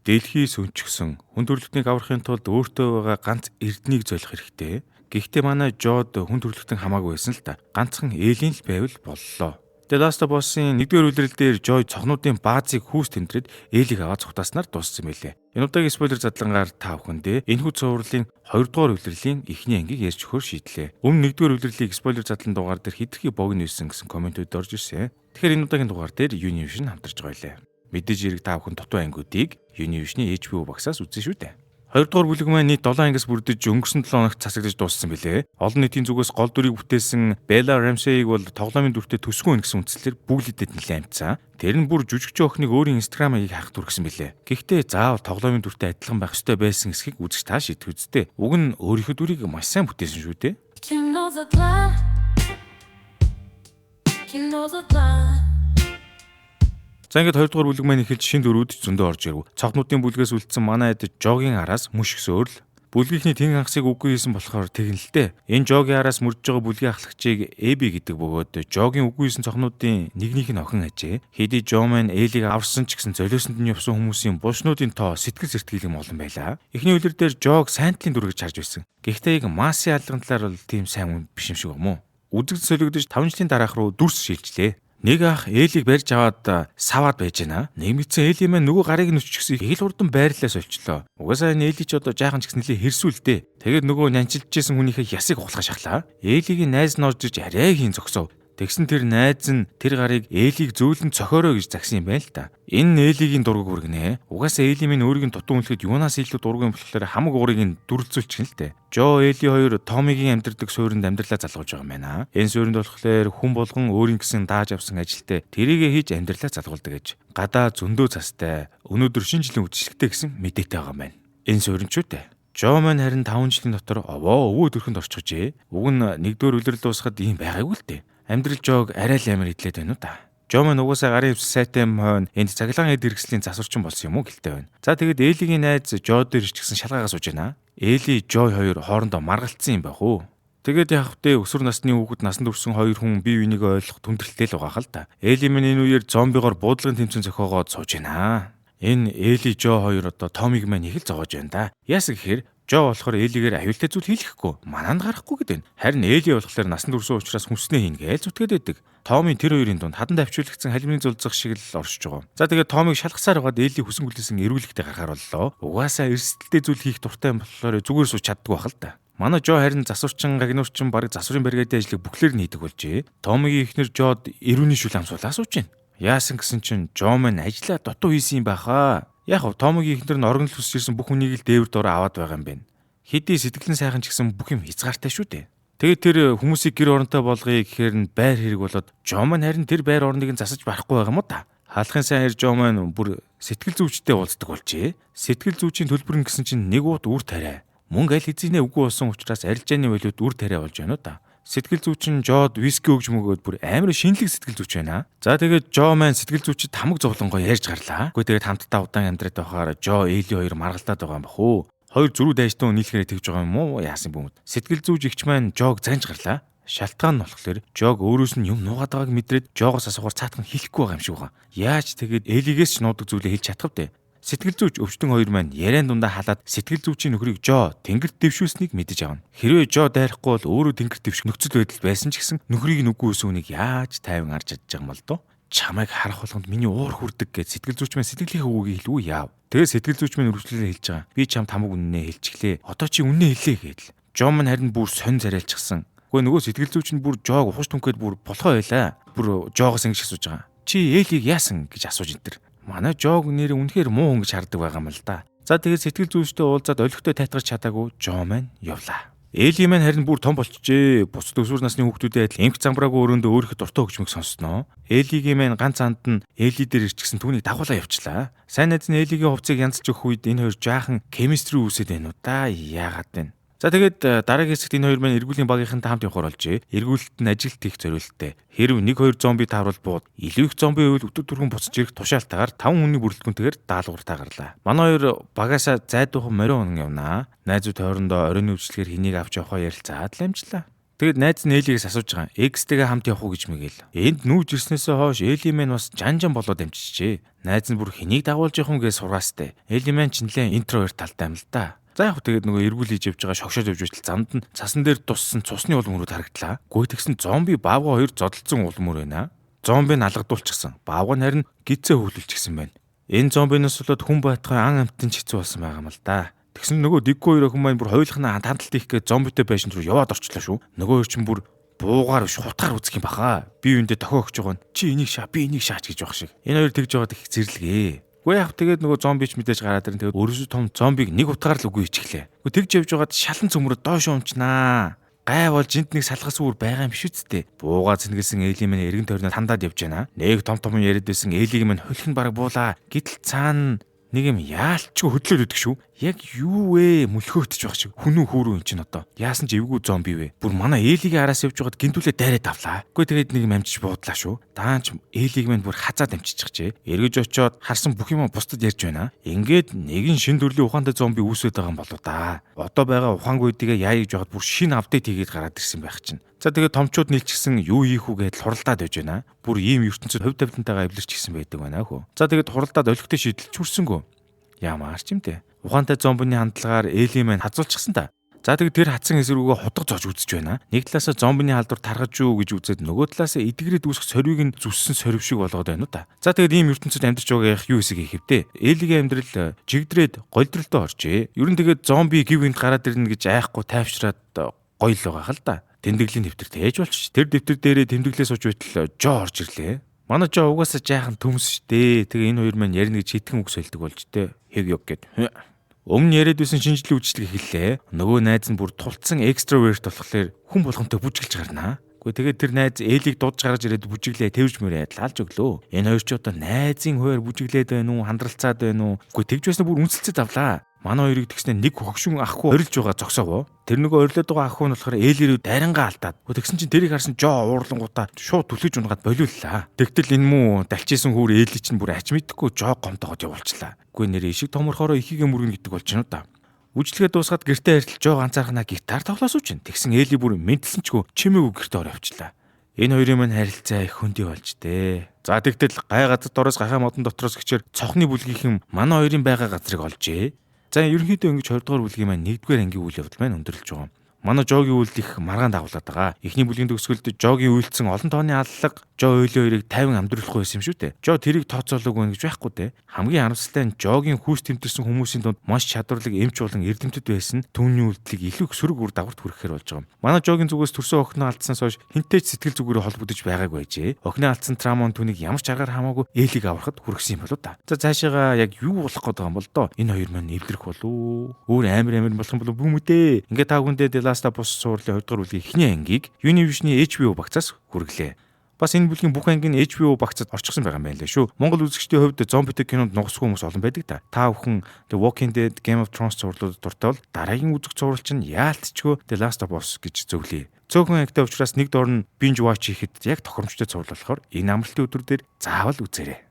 Дэлхийс өнчгсөн хүн төрөлхтнийг аврахын тулд өөртөө байгаа ганц эрднийг золих хэрэгтэй. Гэхдээ манай Жод хүн төрөлхтөн хамаагүй байсан л да. Ганцхан Элийн л байвал боллоо. The Last of Us-ийн 1-р үлрэл дээр Жой цохнуудын баазыг хүүс тэмдрээд Элийг аваад цугтааснаар дууссан байлээ. Энэ удаагийн спойлер задлангаар та бүхэндээ энэхүү цувралын 2-р үлрэлийн эхний ангийг ярьж өгөхөөр шийдлээ. Өмнө 1-р үлрэлийг спойлер задлан дугаар дээр хитрхи богино байсан гэсэн комментүүд орж ирсэн. Тэгэхээр энэ удаагийн дугаар дээр Univision хамтарч байгаа юм. Мэдээж хэрэг та бүхэн дутуу ангиудыг Univision-ийн HBO багсаас үзсэн шүү дээ. 2-р бүлэг маань нийт 7 ангиас бүрдэж өнгөрсөн 7 хоногт засагдж дууссан билээ. Олон нийтийн зүгээс гол дүрийг бүтээсэн Bella Ramsey-ийг бол тоглоомын дүртэй төсгөө гэсэн үндслээр бүглэдэд нэлээд амтсан. Тэр нь бүр жүжигч охиныг өөрийн Instagram-ыг хаах түргсэн билээ. Гэхдээ заавал тоглоомын дүртэй адилхан байх ёстой байсан эсхийг үзэж та шийдэх үсттэй. Уг нь өөрийнхөө дүрийг маш сайн бүтээсэн шүү дээ. За ингээд 2-р бүлэг маань эхэлж шин дөрүүд зөндөө орж ирв. Цогнуудын бүлгээс үлдсэн манай эд Жогийн араас мөш өсөөрл. Бүлгийнхний тэн хагасыг үгүй хийсэн болохоор тэгнэлтэй. Энэ Жогийн араас мөрдөж байгаа бүлгийн ахлагчийг Эби гэдэг бөгөөд Жогийн үгүй хийсэн цогнуудын нэгнийх нь охин ажээ. Хэдий Жо маань Элийг аварсан ч гэсэн золиосонд нь явсан хүмүүсийн булшнуудын тоо сэтгэл зөртгөл юм олон байлаа. Эхний үлэр дээр Жог Сайнтлын дүр гэж харж байсан. Гэхдээ яг Маси алган талаар бол тийм сайн хүн биш юм шиг юм уу? Үзэгд солигдож 5 жилийн дараах руу дүрс шилжлээ. Нэг ах Элийг барьж аваад саваад байж гэнэ. Нэгмэтсэн Эли маань нөгөө гарыг нь өччихсөн их л урдан байрлалаас олчлоо. Угаасаа энэ Эли ч одоо жаахан ч гэсэн нэлээ хэрсүүлдэ. Тэгээд нөгөө нянчилжсэн хүнийхээ ясыг ухлаа шахлаа. Элигийн найз нь орж ирж арай хийн зогсов. Тэгсэн тэр найз нь тэр гарыг Элийг зөөлөн цохиороо гэж загсан юм байна л да. Энэ Элигийн дургуг үргэнэ. Угаасаа Эли минь өөрийн дутуу үнэлэхэд юунаас илүү дургуун болохоор хамаг уурыг нь дүрлцүүлчихнэ л дээ. Жо Эли хоёр Томигийн амьдрдаг суурьнд амьдралаа залгуулж байгаа юм байна. Энэ суурьнд болохоор хүн болгон өөрийн гэсэн дааж авсан ажилтай тэрийгэ хийж амьдралаа залгуулдаг гэж. Гадаа зөндөө цастай өнөөдөр шинэ жилийн үдшилттэй гэсэн мэдээтэй байгаа юм байна. Энэ суурь нь ч үтэй. Жо маань харин 5 жилийн дотор өвөө төрхөнд орчихжээ. Уг нь 1-р үлрэл дуусахад ийм байгаагүй л дээ. Амьдрал Жог арай л амар идлээд байна уу та. Жо маань угаасаа гарын өвс сайтай мөн энд цаглагын эд хэрэгслийн засварчин болсон юм уу гэлтэй байна. За тэгээд Элигийн найз Жо дээр ирчихсэн шалгаагаа сууж байна. Эли Жо хоёр хоорондоо маргалцсан юм байх уу. Тэгээд яг хөтэ өсвөр насны хүүхэд насанд хүрсэн хоёр хүн бие бинийгээ ойлгох хүндрэлтэй л байгаа хэл та. Эли минь энэ үеэр зомбигоор буудлагын тэмцээн зохиогоод сууж байна. Энэ Эли Жо хоёр одоо Томиг маань их л зогоож байна да. Яасан гэхээр Жо болохоор Элигээр аюултай зүйл хийлгэхгүй, мананд гарахгүй гэдэг нь. Харин Эли болохоор насанд хүрсэн учраас хүснээ хийнгээл зүтгээд байдаг. Томын тэр хоёрын дунд хадан давчуулагдсан халимны зулцах шиг л оршиж байгаа. За тэгээд Томыг шалгасаар байгаад Эли хүсэн хүлээсэн эрүүлэгтэй гарахаар боллоо. Угаасаа эрсдэлтэй зүйл хийх дуртай юм болохоор зүгээр сууч чаддгүй байх л та. Манай Жо харин засварчин, гагнуурчин баг засварын бригадын ажлыг бүхлээр нь хийдэг болжээ. Томигийн эхнэр Жод эрүүний шүл амсуулаа сууж байна. Яасан гэсэн чинь Жо маань ажиллаа дутуу хийсэн юм байхаа. Яг нь Томигийн эхнэр нь оргон л хүсэж ирсэн бүх хүнийг л дээвэр дороо аваад байгаа юм байна. Хэдий сэтгэлэн сайхан ч гэсэн бүх юм хязгаартай шүү дээ. Тэгээд тэр хүмүүсийг гэр оронтой болгоё гэхээр нь байр хэрэг болоод Жо маань харин тэр байр орныг нь засаж барахгүй байгаа юм уу та. Хаалхын сайн хэр Жо маань бүр сэтгэл зүйчтэй уулздаг болжээ. Сэтгэл зүйчийн төлбөр нь гэсэн чинь нэг уут үр тариа. Мөнгө аль хэзээ үгүй болсон учраас арилжааны болоод үр тариа болж байна уу та. Сэтгэл зүйчин Жод виски өгж мөгөөд бүр амар шинэлэг сэтгэл зүйч байна. За тэгээд Жо маань сэтгэл зүйчид хамаг зовлонгоо ярьж гарлаа. Гэхдээ тэгээд хамтдаа удаан амьдраад байхаар Жо Эли хоёр маргалдаад байгаа юм бах уу. Хоёр зөрүү дайжтан нийлэхээр тэгж байгаа юм уу? Яасан бүүмэд. Сэтгэл зүйч игч маань Жог занж гарлаа. Шалтгаан нь болохоор Жог өөрөөс нь юм нуугаад байгааг мэдрээд Жогоос асуугаар цаатхан хэлэхгүй байгаа юм шиг байгаа. Яаж тэгээд Элигээс ч нуудаг зүйлээ хэлж чадах вэ? Сэтгэл зүйч өвчтөн хоёр маань яриан дундаа халаад сэтгэл зүйчийн нөхрийг Жо тэнгэрт дэвшүүлснийг мэдэж авна. Хэрвээ Жо дайрахгүй бол өөрөө тэнгэрт дэвших нөхцөл байдал байсан ч гэсэн нөхрийг нүггүй өсвөнийг яаж тайван арч чадж байгаа юм бол доо. Чамайг харах болгонд миний уур хүрдэг гэж сэтгэл зүйч маань сэтгэлийнхээ үгийг хэлвүү яав. Тэгээд сэтгэл зүйч маань үргэлжлүүлээ хэлж байгаа. Би чамд хамаг үннээ хэлчихлээ. Одоо чи үннээ хэлээ гэдэл. Жо маань харин бүр сонь царайлчихсан. Гэхдээ нөгөө сэтгэл зүйч нь бүр Жог ухаж түнхээд бүр болохоо байлаа. Бүр Жогоос ингэж асууж байгаа. Чи Элийг яасан гэж асууж энэ. Манай Жог нэр үнэхээр муу хүн гэж хардаг байгаа юм л да. За тэгээд сэтгэл зүйчтэй уулзаад олигтой тайтгарч чадаагүй Жо маань явлаа. Эли маань харин бүр том болчихжээ. Бусад өсвөр насны хүүхдүүдэд эмх замбраагүй өрөөндөө өөрийнхөө дуртай хөгжмийг сонсноо. Элигийн маань ганц анд нь Эли дээр ирчихсэн түүнийг дагуулаа явчлаа. Сайн найз нь Элигийн хувцсыг янзлж өгөх үед энэ хоёр жаахан кемистри үүсээд байна уу да. Яагаад вэ? За тэгээд дараагийн хэсэгт энэ хоёр маань эргүүлийн багийнхантай хамт явахаар болжээ. Эргүүлэлт нь ажилт хийх зориулттай. Хэрв 1-2 зомби таарвал бууд. Илүү их зомби байвал өдөр түргэн буцаж ирэх тушаалтаагаар 5 хүний бүрэлдэхүүнтэйгээр даалгавар тагарлаа. Манай хоёр багаасаа зайдуухан морин онон явнаа. Найзууд хоорондоо оройн өвчлөгээр хэнийг авч явахаа ярилцаад л амжлаа. Тэгэд найз нь Элигээс асууж байгаа. X-тэйгээ хамт явах уу гэж мэгэл. Энд нүүж ирснээсээ хойш Эли мэн бас жанжан болоод амжчихжээ. Найз нь бүр хэнийг дагуулж явах юм гэж сургаастай. Эли мэн ч нэлээд интроверт талтай юм л да. За яг тэгээд нөгөө эргүүл хийж явж байгаа шогшоод явж байтал замд нь цасан дээр туссан цусны улмөрүүд харагдлаа. Гүйт тэгсэн зомби баавга хоёр зодолцсон улмөр байна. Зомбиг алгадуулчихсан. Баавга нь харин гизээ хөглөлчихсэн байна. Энэ зомбинаас болоод хүн байтугай ан амттын ч хэцүү болсон байгаа юм л да. Тэгсэн нөгөө Дигго хоёр охин маань бүр хойлохнаа хандлт хийх гэж зомбитэй байшин руу яваад орчлоо шүү. Нөгөө хоёр чинь бүр буугаар биш хутгаар үзэх юм баха. Би үүндээ дохио өгч байгаа нь чи энийг шаа би энийг шаач гэж байх шиг. Энэ хоёр тэгж байгаад их зэрлэгээ. Гэхдээ яг тэгээд нөгөө зомбич мэдээж гараад ирэн тэгээд өөрөөсөө том зомбиг нэг утгаар л үгүй ичихлээ. Тэгж явж байгаад шалан цөмрөд доош умчнаа. Гай бол жинт нэг салгас үүр байгаа юм биш үсттэй. Буугаа зэнгэлсэн Эли мэн эргэн тойрноо тандаад явж байна. Нэг том яриад байсан Элиг мэн хөлх нь бараг буулаа. Гэтэл цаана нэг юм яалчгүй хөдлөөд өгдөг шүү. Яг юу вэ? Мөлхөөтж байх шиг. Хүнүү хөөрөө эн чинь одоо. Яасан ч эвгүй зомби вэ? Бүр манай Элигийн араас явж байгаад гинтүүлээ дайраад авлаа. Үгүй тэгээд нэг юм амжиж буудлаа шүү. Даанч Элиг мэн бүр хазаад амжичихжээ. Эргэж очиод харсан бүх юм бусдад ярьж байна. Ингээд нэгэн шин төрлийн ухаантай зомби үүсээд байгаа юм болоо да. Одоо байгаа ухаангүйдгээ яаяж байгаад бүр шинэ апдейт хийгээд гараад ирсэн байх чинь. За тэгээд томчууд нийлчихсэн юу хийх үү гэдэл хуралдаад байж байна. Бүр ийм ертөнцид хувь тавилантайгаа эвлэрч гисэн байдаг байна хөө. За тэгээд хуралдаад олигтой шийдэлч хүрсэнгөө. Ямар ч юм те. Ухаантай зомбины хандлагаар Эли мэн хазуулчихсан та. За тэгээд тэр хатсан эсрүүгөө хутга зоож үзэж байна. Нэг талаасаа зомбины халдвар таргаж юу гэж үзээд нөгөө талаасаа эдгэрээд үүсэх сорвиг нь зүссэн сорив шиг болгоод байна уу та. За тэгээд ийм ертөнцид амьдарч байгаа их юу хэсэг хийхвдээ. Элигийн амьдрал жигдрээд голдролтой оржээ. Ер нь тэгээд зомби гівэнд гараад ирнэ гэж айхгүй тайвшраад гоё л байгаа хэл та. Тэмдэглэлийн дэвтэр тээж болч. Тэр дэвтэр дээрээ тэмдэглээ сууж байтал Жо орж ирлээ. Манай Жо угаасаа жаахан төмс штэ. Тэгээ энэ хоёр маань ярина гэж хитгэн үг сольдог болж тээ. Хэг ёг гэд. Өмнө яриад байсан шинжлэх үйлчлэг эхэллээ. Нөгөө найз нь бүр тулцсан экстраверт болохоор хүн болгонтой бүжиглж гарнаа. Гэхдээ тэгээд тэр найз Элиг дуудаж гаргаж ирээд бүжиглээ тэрж мөрөө лаалж өглөө. Энэ хоёр ч одоо найзын хуваар бүжиглээд байна уу, хандралцаад байна уу? Гэхдээ тэгж байснаа бүр үнсэлцээд авлаа. Манай хоёрыг тэгснэ нэг хогшин ахгүй орилж байгаа зогсоогоо. Тэр нөгөө орилоод байгаа ахгүй нь болохоор Элирүү дарингаа алдаад. Тэгсэн чинь тэрийг харсан Жо уурлангуудаа шууд түлхэж унгаад болиуллаа. Тэгтэл энэ мүү далчисэн хүүр Эли чинь бүр ач мэдхгүй Жо гомтогоод явуулчлаа. Үгүй нэр ишиг томорхороо ихийгэ мөргөн гэдэг болж байна уу та. Үжлэгээ дуусгаад гэртээ харьтал Жо ганцаархнаа гитар тоглоосуу чинь. Тэгсэн Эли бүр мэдэлсэнчгүй чимээгүй гэртээ ороо явчлаа. Энэ хоёрын маань харилцаа их хөндий болж дээ. За тэгтэл гай газар дороос гахаа модон дотроос гिचэр цохны бүлгийнхэн манай хоёрын байгаа газрыг олжээ. За ерөнхийдөө ингэж 20 дугаар бүлгийн маань 1-р ангийн үйл явдал маань өндөрлөж байгаа. Манай Жогийн үйлдэл их маргаан дагуулдаг байгаа. Эхний бүлгийн төгсгөлд Жогийн үйлдэлсэн олон тооны аллаг Жо ойлоо хоёрыг 50 амдруулахгүй байсан юм шүү дээ. Жо тэрийг тооцоолоогүй гэж байхгүй дээ. Хамгийн харамсалтай нь Жогийн хүүс тэмтэрсэн хүмүүсийн дунд маш чадварлаг эмч болон эрдэмтэд байсан түүний үйлдэлийг илүү их сөрөг үр дагаварт хүрэхээр болж байгаа юм. Манай Жогийн зүгээс төрсөн охиноо алдсанаас хойш хинтэй ч сэтгэл зүгээрээ холбогдож байгаагүй байжээ. Охиноо алдсан травмон түүнийг ямар ч аргаар хамаагүй Элиг аврахад хүргэсэн юм болоо та. За цаашаага яг юу болох гээд байгаа юм бол доо. Энэ хоёр маань эвлэрэх болов. Өөр амар болох юм болов бүү мэдээ. Ингээ та бүхэндээ The Last of Us суурлын 2 дугаар бүлгийн эхний ангийг Univision-ийн HBO багцаас хүргэлээ. Бас энэ бүлгийн бүх анги нь HBO багцад орчихсон байгаа юм байна лээ шүү. Монгол үзэгчдийн хувьд зомбитэй кинонд нугасгүй хүмүүс олон байдаг та. Та бүхэн The Walking Dead, Game of Thrones зурлууд дуртай бол дараагийн үзэг зурвалч нь яалтчгүй The Last of Us гэж зөвлөе. Цөөхөн ангитай учраас нэг дор нь binge watch хийхэд яг тохиромжтой зурлал болохоор энэ амралтын өдөр дээр заавал үзээрэй.